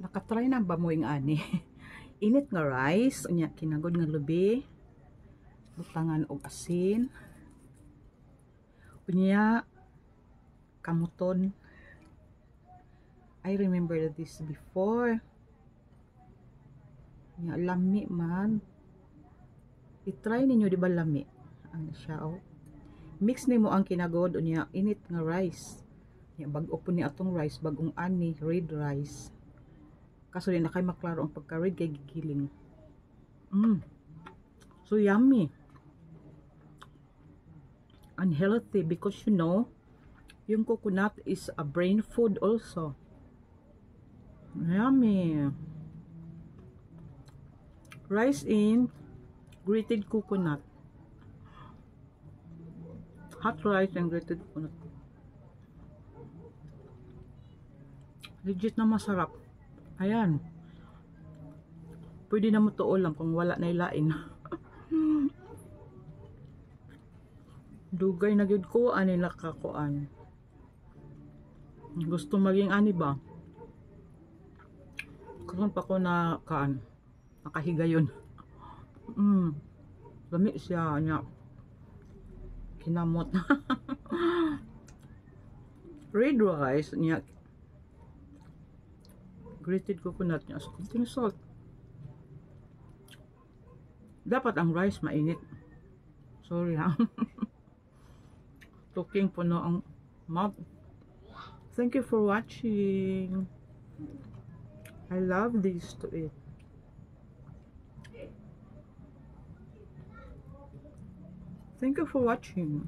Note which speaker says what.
Speaker 1: Nakatry na ba mo yung ani? Init nga rice, unya kinagod nga lubi, butangan og asin, unya kamuton. I remember this before. Unya lami man. I-try ninyo di ba lami? Ano siya oh. Mix nimo ang kinagod unya init nga rice. Unya bag-o po ni atong rice, bagong ani, red rice. Kaso din na kay maklaro ang pagka-red kay gigiling. So yummy. Unhealthy because you know, yung coconut is a brain food also. Yummy. Rice in grated coconut. Hot rice and grated coconut. Legit na masarap. Ayan. Pwede na mo tuol lang kung wala na ilain. Dugay na gyud ko ani nakakuan. Gusto maging ani ba? Karon pa ko na kaan. Nakahigayon. Lami siya nya. Kinamot. Red rice nya. Grated coconut nya. Kunting salt. Dapat ang rice mainit. Sorry ha. Talking po no ang mouth. Thank you for watching. I love this to eat. Thank you for watching.